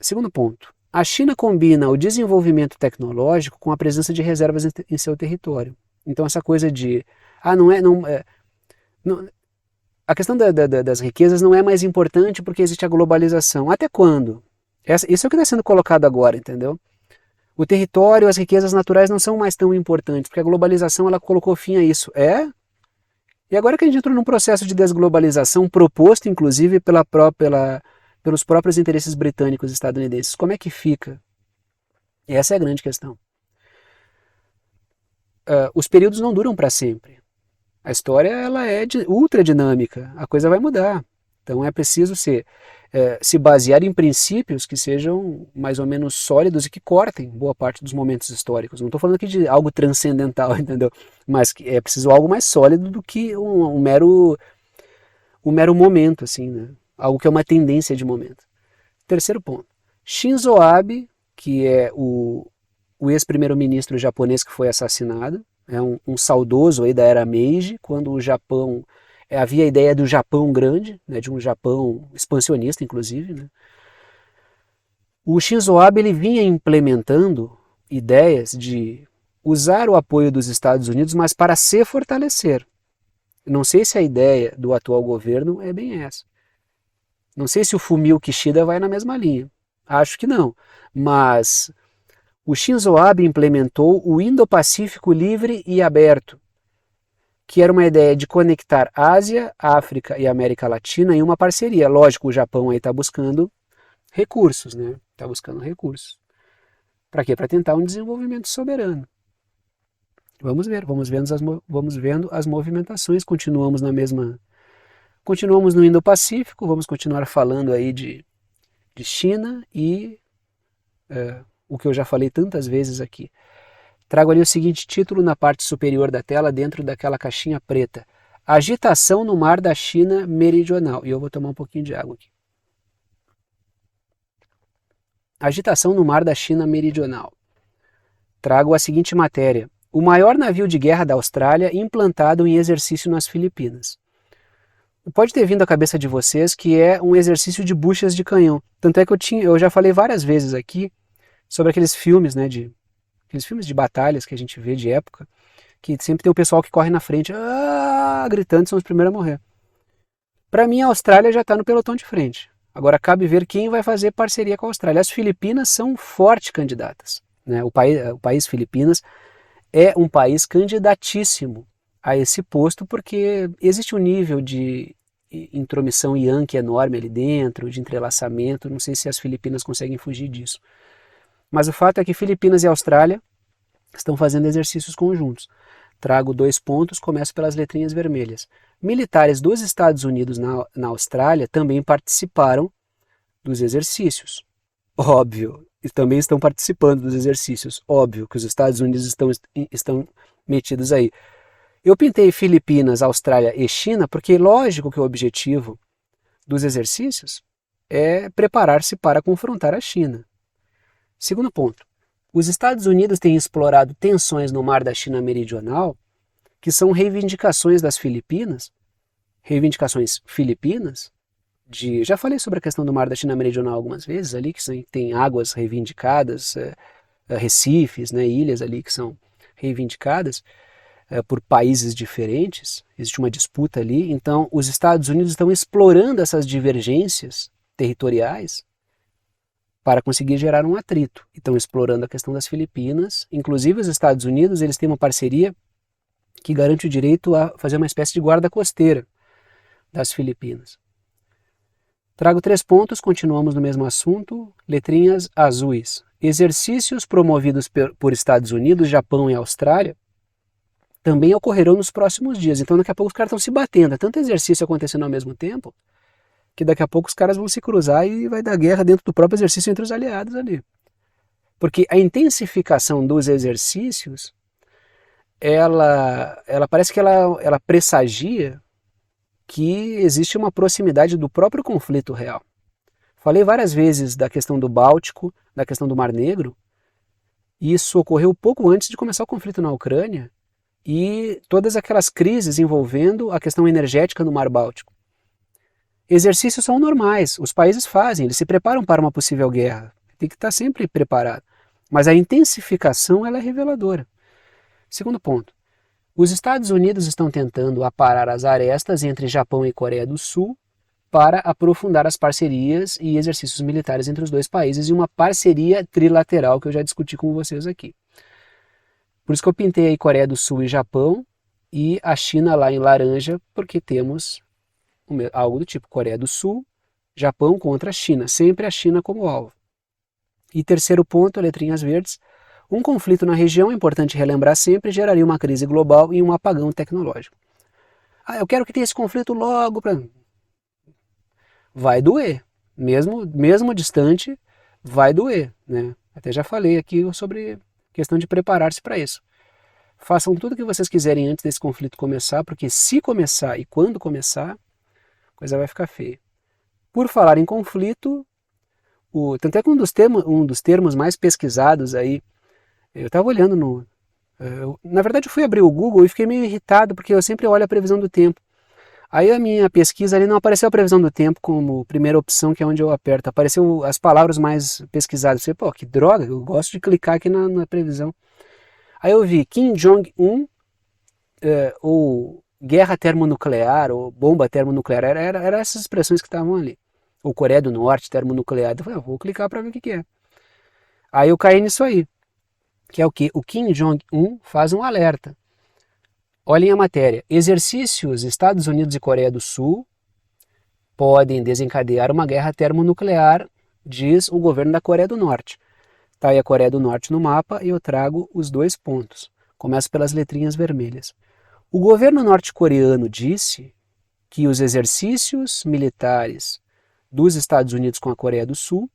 Segundo ponto, a China combina o desenvolvimento tecnológico com a presença de reservas em seu território. Então essa coisa de, a questão das riquezas não é mais importante porque existe a globalização. Até quando? Isso é o que está sendo colocado agora, entendeu? O território, as riquezas naturais não são mais tão importantes, porque a globalização ela colocou fim a isso. E agora que a gente entrou num processo de desglobalização proposto, inclusive, pelos próprios interesses britânicos e estadunidenses, como é que fica? Essa é a grande questão. Os períodos não duram para sempre. A história ela é ultra dinâmica, a coisa vai mudar. Então é preciso se basear em princípios que sejam mais ou menos sólidos e que cortem boa parte dos momentos históricos. Não estou falando aqui de algo transcendental, entendeu? Mas que é preciso algo mais sólido do que um mero momento, assim, né? Algo que é uma tendência de momento. Terceiro ponto. Shinzo Abe, que é o ex-primeiro-ministro japonês que foi assassinado, é um saudoso aí da era Meiji, quando o Japão havia a ideia do Japão grande, né, de um Japão expansionista, inclusive. Né. O Shinzo Abe ele vinha implementando ideias de usar o apoio dos Estados Unidos, mas para se fortalecer. Não sei se a ideia do atual governo é bem essa. Não sei se o Fumio Kishida vai na mesma linha. Acho que não. Mas o Shinzo Abe implementou o Indo-Pacífico livre e aberto, que era uma ideia de conectar Ásia, África e América Latina em uma parceria. Lógico, o Japão aí está buscando recursos, né? Está buscando recursos. Para quê? Para tentar um desenvolvimento soberano. Vamos ver, vamos vendo as movimentações, continuamos no Indo-Pacífico, vamos continuar falando aí de China e o que eu já falei tantas vezes aqui. Trago ali o seguinte título na parte superior da tela, dentro daquela caixinha preta. Agitação no mar da China meridional. E eu vou tomar um pouquinho de água aqui. Agitação no mar da China meridional. Trago a seguinte matéria. O maior navio de guerra da Austrália implantado em exercício nas Filipinas. Pode ter vindo à cabeça de vocês que é um exercício de buchas de canhão. Tanto é que eu já falei várias vezes aqui sobre aqueles filmes, né, aqueles filmes de batalhas que a gente vê de época, que sempre tem o pessoal que corre na frente, gritando, são os primeiros a morrer. Para mim, a Austrália já está no pelotão de frente. Agora cabe ver quem vai fazer parceria com a Austrália. As Filipinas são fortes candidatas. Né? O país Filipinas é um país candidatíssimo a esse posto, porque existe um nível de intromissão Yankee enorme ali dentro, de entrelaçamento, não sei se as Filipinas conseguem fugir disso. Mas o fato é que Filipinas e Austrália estão fazendo exercícios conjuntos. Trago 2 pontos, começo pelas letrinhas vermelhas. Militares dos Estados Unidos na Austrália também participaram dos exercícios. Óbvio, também estão participando dos exercícios. Óbvio que os Estados Unidos estão metidos aí. Eu pintei Filipinas, Austrália e China porque lógico que o objetivo dos exercícios é preparar-se para confrontar a China. Segundo ponto, os Estados Unidos têm explorado tensões no mar da China Meridional, que são reivindicações das Filipinas, já falei sobre a questão do mar da China Meridional algumas vezes ali, que tem águas reivindicadas, recifes, né, ilhas ali que são reivindicadas por países diferentes, existe uma disputa ali, então os Estados Unidos estão explorando essas divergências territoriais para conseguir gerar um atrito. Estão explorando a questão das Filipinas, inclusive os Estados Unidos eles têm uma parceria que garante o direito a fazer uma espécie de guarda costeira das Filipinas. Trago 3 pontos, continuamos no mesmo assunto, letrinhas azuis. Exercícios promovidos por Estados Unidos, Japão e Austrália também ocorrerão nos próximos dias. Então daqui a pouco os caras estão se batendo. É tanto exercício acontecendo ao mesmo tempo que daqui a pouco os caras vão se cruzar e vai dar guerra dentro do próprio exercício entre os aliados ali. Porque a intensificação dos exercícios, ela parece que ela pressagia que existe uma proximidade do próprio conflito real. Falei várias vezes da questão do Báltico, da questão do Mar Negro, e isso ocorreu pouco antes de começar o conflito na Ucrânia e todas aquelas crises envolvendo a questão energética no Mar Báltico. Exercícios são normais, os países fazem, eles se preparam para uma possível guerra, tem que estar sempre preparado. Mas a intensificação ela é reveladora. Segundo ponto, os Estados Unidos estão tentando aparar as arestas entre Japão e Coreia do Sul para aprofundar as parcerias e exercícios militares entre os dois países e uma parceria trilateral que eu já discuti com vocês aqui. Por isso que eu pintei aí Coreia do Sul e Japão e a China lá em laranja, porque temos algo do tipo Coreia do Sul, Japão contra a China, sempre a China como alvo. E terceiro ponto, letrinhas verdes, um conflito na região, é importante relembrar sempre, geraria uma crise global e um apagão tecnológico. Eu quero que tenha esse conflito logo. Vai doer, mesmo distante, vai doer, né? Até já falei aqui sobre questão de preparar-se para isso. Façam tudo o que vocês quiserem antes desse conflito começar, porque se começar e quando começar, a coisa vai ficar feia. Por falar em conflito, tanto é que um dos termos mais pesquisados aí, eu estava olhando na verdade eu fui abrir o Google e fiquei meio irritado, porque eu sempre olho a previsão do tempo. Aí a minha pesquisa ali não apareceu a previsão do tempo como primeira opção, que é onde eu aperto. Apareceu as palavras mais pesquisadas. Eu falei, pô, que droga, eu gosto de clicar aqui na previsão. Aí eu vi Kim Jong-un, ou guerra termonuclear, ou bomba termonuclear, era essas expressões que estavam ali. Ou Coreia do Norte, termonuclear. Eu falei, vou clicar para ver o que é. Aí eu caí nisso aí, que é o que? O Kim Jong-un faz um alerta. Olhem a matéria. Exercícios Estados Unidos e Coreia do Sul podem desencadear uma guerra termonuclear, diz o governo da Coreia do Norte. Está aí a Coreia do Norte no mapa e eu trago os 2 pontos. Começo pelas letrinhas vermelhas. O governo norte-coreano disse que os exercícios militares dos Estados Unidos com a Coreia do Sul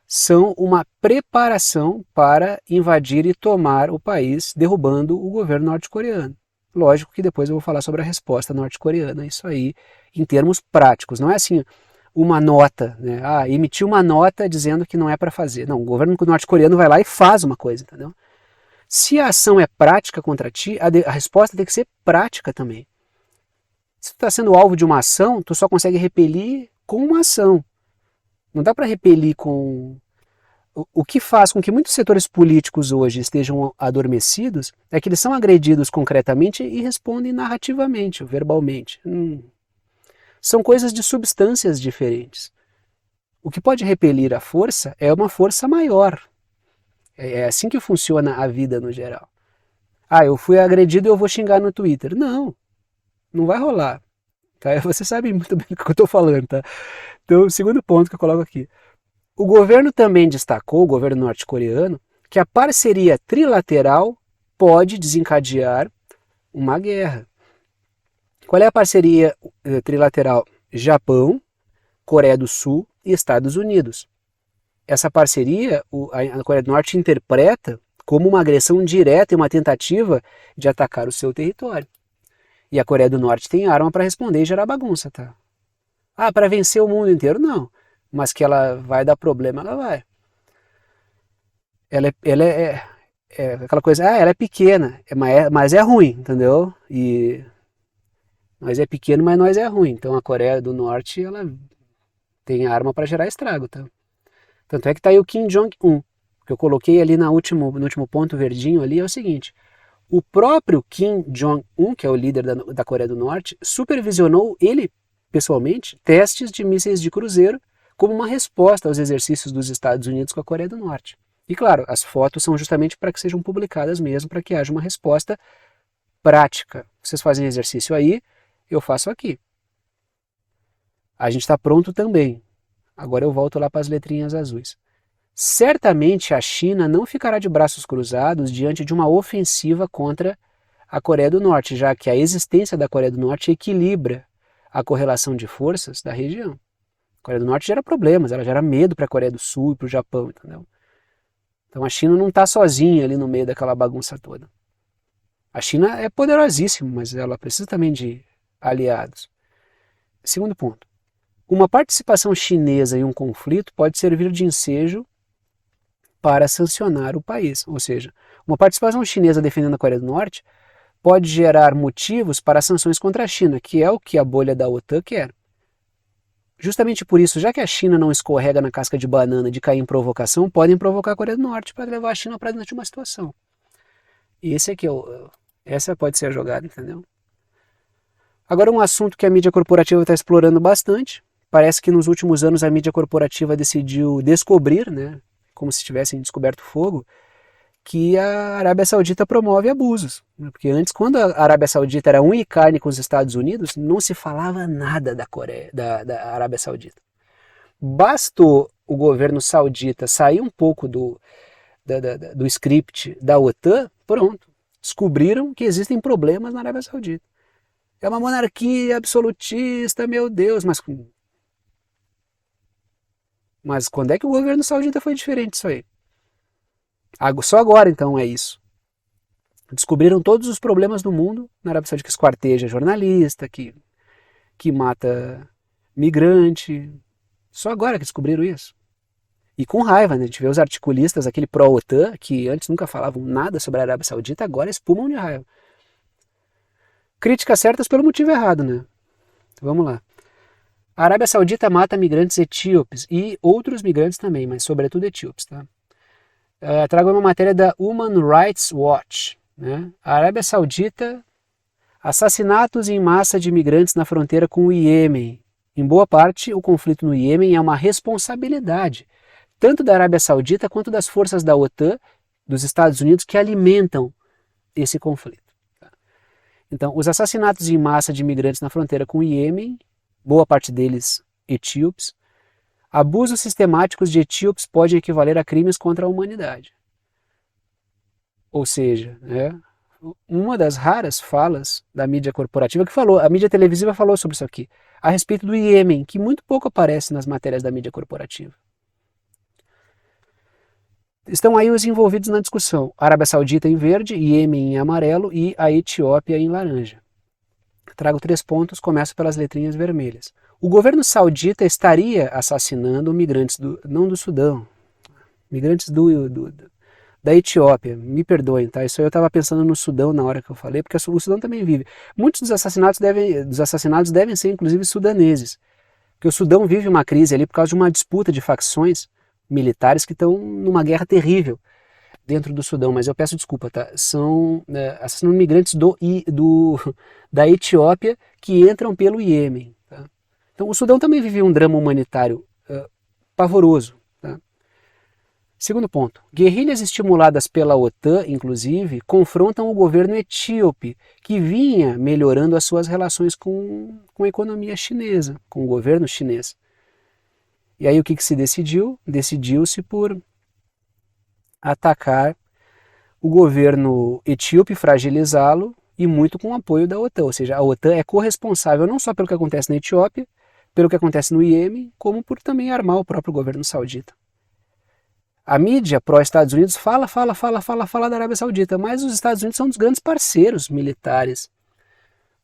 são uma preparação para invadir e tomar o país, derrubando o governo norte-coreano. Lógico que depois eu vou falar sobre a resposta norte-coreana, isso aí em termos práticos. Não é assim uma nota, né? Emitiu uma nota dizendo que não é para fazer. Não, o governo norte-coreano vai lá e faz uma coisa, entendeu? Se a ação é prática contra ti, a resposta tem que ser prática também. Se tu está sendo alvo de uma ação, tu só consegue repelir com uma ação. Não dá para repelir com... O que faz com que muitos setores políticos hoje estejam adormecidos é que eles são agredidos concretamente e respondem narrativamente, verbalmente. São coisas de substâncias diferentes. O que pode repelir a força é uma força maior. É assim que funciona a vida no geral. Eu fui agredido e eu vou xingar no Twitter. Não vai rolar. Tá? Você sabe muito bem do que eu estou falando. Tá? Então, o segundo ponto que eu coloco aqui. O governo também destacou, o governo norte-coreano, que a parceria trilateral pode desencadear uma guerra. Qual é a parceria trilateral? Japão, Coreia do Sul e Estados Unidos. essa parceria a Coreia do Norte interpreta como uma agressão direta e uma tentativa de atacar o seu território. E a Coreia do Norte tem arma para responder e gerar bagunça, tá? Ah, para vencer o mundo inteiro? Não. Mas que ela vai dar problema, ela vai. Ela é aquela coisa, ela é pequena, mas é ruim, entendeu? Nós é pequeno, mas nós é ruim. Então a Coreia do Norte, ela tem arma para gerar estrago, tá? Tanto é que tá aí o Kim Jong-un, que eu coloquei ali no último ponto verdinho ali, é o seguinte: o próprio Kim Jong-un, que é o líder da Coreia do Norte, supervisionou ele, pessoalmente, testes de mísseis de cruzeiro como uma resposta aos exercícios dos Estados Unidos com a Coreia do Norte. E claro, as fotos são justamente para que sejam publicadas mesmo, para que haja uma resposta prática. Vocês fazem exercício aí, eu faço aqui. A gente está pronto também. Agora eu volto lá para as letrinhas azuis. Certamente a China não ficará de braços cruzados diante de uma ofensiva contra a Coreia do Norte, já que a existência da Coreia do Norte equilibra a correlação de forças da região. A Coreia do Norte gera problemas, ela gera medo para a Coreia do Sul e para o Japão, entendeu? Então a China não está sozinha ali no meio daquela bagunça toda. A China é poderosíssima, mas ela precisa também de aliados. Segundo ponto. Uma participação chinesa em um conflito pode servir de ensejo para sancionar o país. Ou seja, uma participação chinesa defendendo a Coreia do Norte pode gerar motivos para sanções contra a China, que é o que a bolha da OTAN quer. Justamente por isso, já que a China não escorrega na casca de banana de cair em provocação, podem provocar a Coreia do Norte para levar a China para dentro de uma situação. E essa pode ser a jogada, entendeu? Agora um assunto que a mídia corporativa está explorando bastante. Parece que nos últimos anos a mídia corporativa decidiu descobrir, né, como se tivessem descoberto fogo, que a Arábia Saudita promove abusos. Porque antes, quando a Arábia Saudita era unha e carne com os Estados Unidos, não se falava nada da Arábia Saudita. Bastou o governo saudita sair um pouco do script da OTAN, pronto. Descobriram que existem problemas na Arábia Saudita. É uma monarquia absolutista, meu Deus, mas quando é que o governo saudita foi diferente disso aí? Só agora, então, é isso. Descobriram todos os problemas do mundo na Arábia Saudita, que esquarteja jornalista, que mata migrante. Só agora que descobriram isso. E com raiva, né? A gente vê os articulistas, aquele pró-OTAN, que antes nunca falavam nada sobre a Arábia Saudita, agora espumam de raiva. Críticas certas pelo motivo errado, né? Então, vamos lá. A Arábia Saudita mata migrantes etíopes e outros migrantes também, mas sobretudo etíopes, tá? Trago uma matéria da Human Rights Watch, né? A Arábia Saudita, assassinatos em massa de imigrantes na fronteira com o Iêmen. Em boa parte, o conflito no Iêmen é uma responsabilidade, tanto da Arábia Saudita quanto das forças da OTAN, dos Estados Unidos, que alimentam esse conflito. Tá? Então, os assassinatos em massa de imigrantes na fronteira com o Iêmen, boa parte deles etíopes, abusos sistemáticos de etíopes podem equivaler a crimes contra a humanidade. Ou seja, uma das raras falas da mídia corporativa a mídia televisiva falou sobre isso aqui, a respeito do Iêmen, que muito pouco aparece nas matérias da mídia corporativa. Estão aí os envolvidos na discussão, a Arábia Saudita em verde, Iêmen em amarelo e a Etiópia em laranja. Trago 3 pontos, começo pelas letrinhas vermelhas. O governo saudita estaria assassinando migrantes não do Sudão, migrantes da Etiópia. Me perdoem, tá? Isso aí eu estava pensando no Sudão na hora que eu falei, porque o Sudão também vive. Muitos dos assassinatos devem ser, inclusive, sudaneses. Porque o Sudão vive uma crise ali por causa de uma disputa de facções militares que estão numa guerra terrível dentro do Sudão, mas eu peço desculpa, tá? São assassinando migrantes da Etiópia que entram pelo Iêmen. Tá? Então o Sudão também vive um drama humanitário pavoroso. Tá? Segundo ponto, guerrilhas estimuladas pela OTAN, inclusive, confrontam o governo etíope, que vinha melhorando as suas relações com a economia chinesa, com o governo chinês. E aí o que se decidiu? Decidiu-se por atacar o governo etíope, fragilizá-lo e muito com o apoio da OTAN. Ou seja, a OTAN é corresponsável não só pelo que acontece na Etiópia, pelo que acontece no Iêmen, como por também armar o próprio governo saudita. A mídia pró-Estados Unidos fala da Arábia Saudita, mas os Estados Unidos são um dos grandes parceiros militares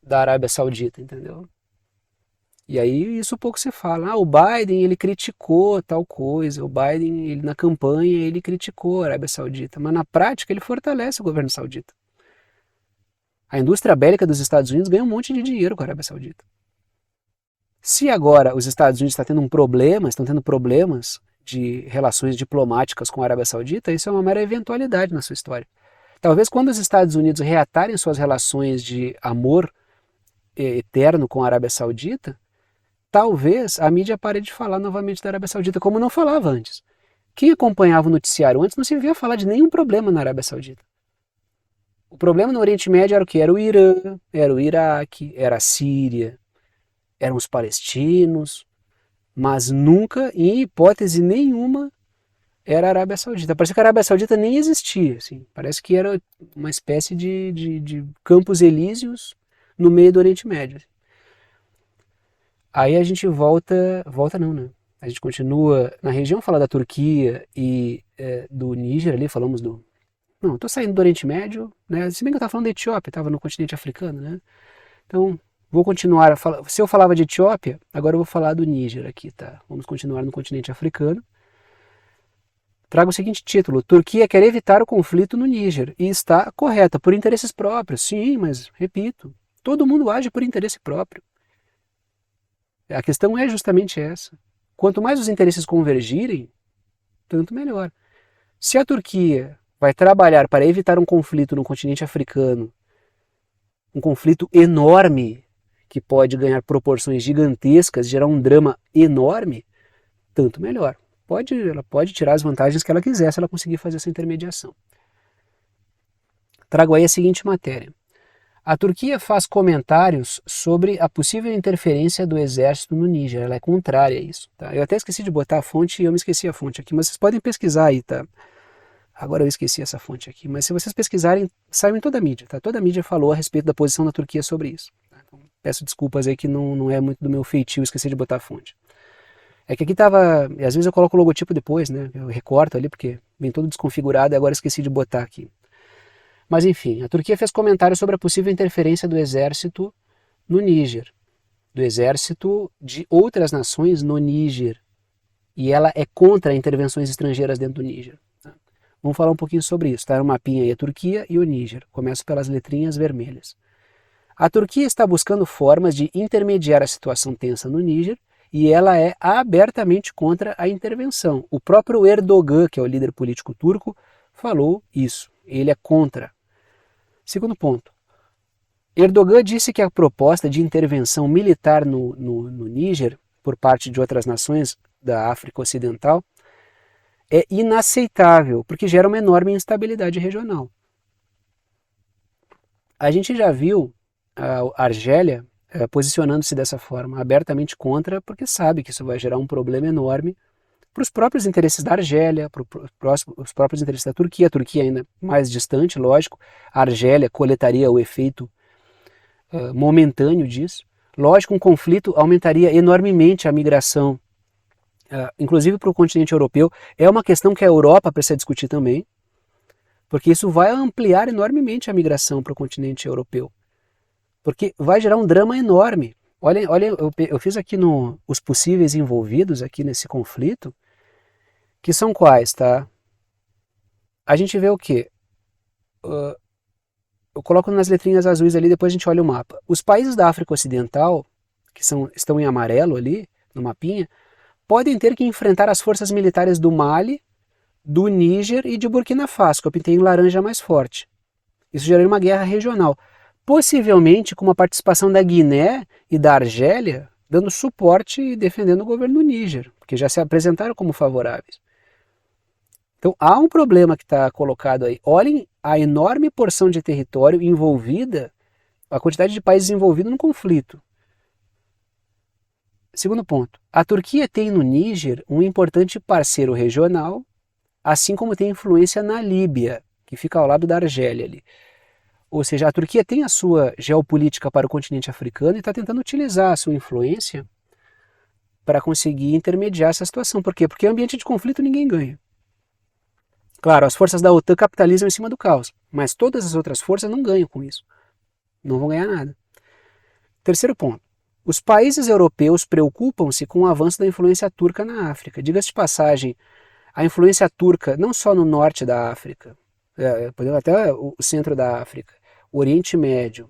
da Arábia Saudita, entendeu? E aí isso pouco se fala. O Biden, ele criticou tal coisa, o Biden, ele, na campanha, ele criticou a Arábia Saudita, mas na prática ele fortalece o governo saudita. A indústria bélica dos Estados Unidos ganha um monte de dinheiro com a Arábia Saudita. Se agora os Estados Unidos estão tendo problemas de relações diplomáticas com a Arábia Saudita, isso é uma mera eventualidade na sua história. Talvez quando os Estados Unidos reatarem suas relações de amor eterno com a Arábia Saudita, talvez a mídia pare de falar novamente da Arábia Saudita, como não falava antes. Quem acompanhava o noticiário antes não se via falar de nenhum problema na Arábia Saudita. O problema no Oriente Médio era o que? Era o Irã, era o Iraque, era a Síria, eram os palestinos, mas nunca, em hipótese nenhuma, era a Arábia Saudita. Parece que a Arábia Saudita nem existia. Assim. Parece que era uma espécie de campos elíseos no meio do Oriente Médio. Aí a gente volta não, né? A gente continua na região, fala da Turquia e do Níger ali, falamos do... Não, estou saindo do Oriente Médio, né? Se bem que eu estava falando da Etiópia, estava no continente africano, né? Então, vou continuar a falar. Se eu falava de Etiópia, agora eu vou falar do Níger aqui, tá? Vamos continuar no continente africano. Trago o seguinte título: Turquia quer evitar o conflito no Níger. E está correta, por interesses próprios. Sim, mas, repito, todo mundo age por interesse próprio. A questão é justamente essa. Quanto mais os interesses convergirem, tanto melhor. Se a Turquia vai trabalhar para evitar um conflito no continente africano, um conflito enorme, que pode ganhar proporções gigantescas, gerar um drama enorme, tanto melhor. Ela pode tirar as vantagens que ela quiser se ela conseguir fazer essa intermediação. Trago aí a seguinte matéria. A Turquia faz comentários sobre a possível interferência do exército no Níger. Ela é contrária a isso. Tá? Eu até esqueci de botar a fonte e eu me esqueci a fonte aqui, mas vocês podem pesquisar aí, tá? Agora eu esqueci essa fonte aqui, mas se vocês pesquisarem, saiu em toda a mídia, tá? Toda a mídia falou a respeito da posição da Turquia sobre isso. Tá? Então, peço desculpas aí que não é muito do meu feitio esquecer de botar a fonte. É que aqui tava, e às vezes eu coloco o logotipo depois, né? Eu recorto ali porque vem todo desconfigurado e agora esqueci de botar aqui. Mas enfim, a Turquia fez comentários sobre a possível interferência do exército no Níger, do exército de outras nações no Níger. E ela é contra intervenções estrangeiras dentro do Níger. Tá? Vamos falar um pouquinho sobre isso. Tá? No mapinha aí a Turquia e o Níger. Começo pelas letrinhas vermelhas. A Turquia está buscando formas de intermediar a situação tensa no Níger e ela é abertamente contra a intervenção. O próprio Erdogan, que é o líder político turco, falou isso. Ele é contra. Segundo ponto. Erdogan disse que a proposta de intervenção militar no Níger, por parte de outras nações da África Ocidental, é inaceitável, porque gera uma enorme instabilidade regional. A gente já viu a Argélia posicionando-se dessa forma, abertamente contra, porque sabe que isso vai gerar um problema enorme para os próprios interesses da Argélia, para os próprios interesses da Turquia, a Turquia ainda mais distante, lógico, a Argélia coletaria o efeito momentâneo disso. Lógico, um conflito aumentaria enormemente a migração, inclusive para o continente europeu. É uma questão que a Europa precisa discutir também, porque isso vai ampliar enormemente a migração para o continente europeu, porque vai gerar um drama enorme. Olha, eu fiz aqui os possíveis envolvidos aqui nesse conflito, que são quais, tá? A gente vê o quê? Eu coloco nas letrinhas azuis ali, depois a gente olha o mapa. Os países da África Ocidental, que estão em amarelo ali, no mapinha, podem ter que enfrentar as forças militares do Mali, do Níger e de Burkina Faso, que eu pintei em laranja mais forte. Isso geraria uma guerra regional. Possivelmente com uma participação da Guiné e da Argélia, dando suporte e defendendo o governo do Níger, porque já se apresentaram como favoráveis. Então há um problema que está colocado aí. Olhem a enorme porção de território envolvida, a quantidade de países envolvidos no conflito. Segundo ponto, a Turquia tem no Níger um importante parceiro regional, assim como tem influência na Líbia, que fica ao lado da Argélia ali. Ou seja, a Turquia tem a sua geopolítica para o continente africano e está tentando utilizar a sua influência para conseguir intermediar essa situação. Por quê? Porque em ambiente de conflito ninguém ganha. Claro, as forças da OTAN capitalizam em cima do caos, mas todas as outras forças não ganham com isso. Não vão ganhar nada. Terceiro ponto. Os países europeus preocupam-se com o avanço da influência turca na África. Diga-se de passagem, a influência turca não só no norte da África, até o centro da África, o Oriente Médio,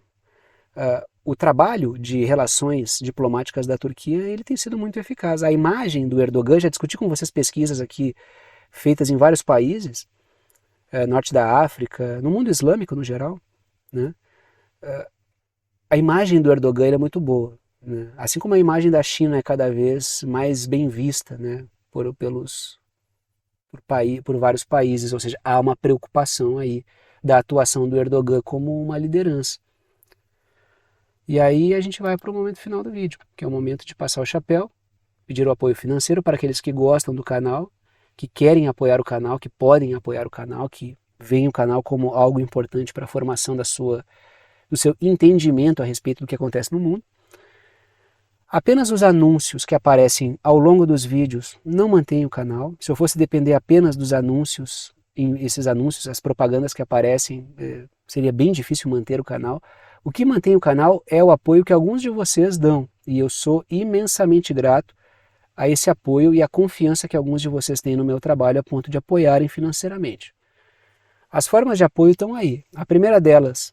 o trabalho de relações diplomáticas da Turquia ele tem sido muito eficaz. A imagem do Erdogan, já discuti com vocês pesquisas aqui feitas em vários países, norte da África, no mundo islâmico no geral, né? A imagem do Erdogan é muito boa, né? Assim como a imagem da China é cada vez mais bem vista, né? por vários países, ou seja, há uma preocupação aí da atuação do Erdogan como uma liderança. E aí a gente vai para o momento final do vídeo, que é o momento de passar o chapéu, pedir o apoio financeiro para aqueles que gostam do canal, que querem apoiar o canal, que podem apoiar o canal, que veem o canal como algo importante para a formação do seu entendimento a respeito do que acontece no mundo. Apenas os anúncios que aparecem ao longo dos vídeos não mantêm o canal. Se eu fosse depender apenas dos anúncios, esses anúncios, as propagandas que aparecem, seria bem difícil manter o canal. O que mantém o canal é o apoio que alguns de vocês dão, e eu sou imensamente grato a esse apoio e a confiança que alguns de vocês têm no meu trabalho a ponto de apoiarem financeiramente. As formas de apoio estão aí. A primeira delas,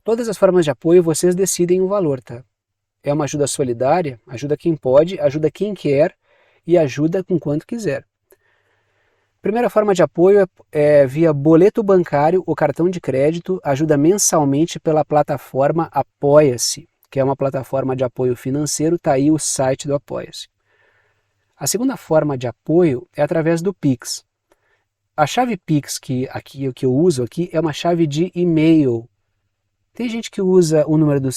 todas as formas de apoio vocês decidem o valor, tá? É uma ajuda solidária, ajuda quem pode, ajuda quem quer e ajuda com quanto quiser. Primeira forma de apoio é via boleto bancário ou cartão de crédito, ajuda mensalmente pela plataforma Apoia-se, que é uma plataforma de apoio financeiro, está aí o site do Apoia-se. A segunda forma de apoio é através do Pix. A chave Pix que eu uso aqui é uma chave de e-mail. Tem gente que usa o número do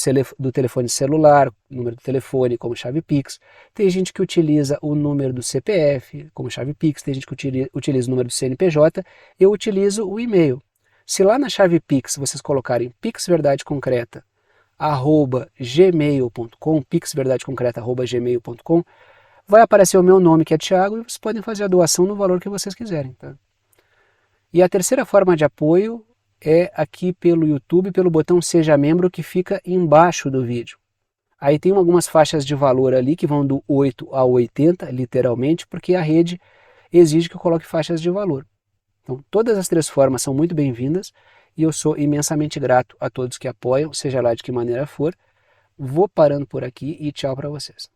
telefone celular, o número do telefone como chave Pix. Tem gente que utiliza o número do CPF como chave Pix. Tem gente que utiliza o número do CNPJ. Eu utilizo o e-mail. Se lá na chave Pix vocês colocarem pixverdadeconcreta@gmail.com, pixverdadeconcreta@gmail.com, vai aparecer o meu nome, que é Thiago, e vocês podem fazer a doação no valor que vocês quiserem. Tá? E a terceira forma de apoio é aqui pelo YouTube, pelo botão Seja Membro, que fica embaixo do vídeo. Aí tem algumas faixas de valor ali que vão do 8 a 80, literalmente, porque a rede exige que eu coloque faixas de valor. Então, todas as três formas são muito bem-vindas e eu sou imensamente grato a todos que apoiam, seja lá de que maneira for. Vou parando por aqui e tchau para vocês.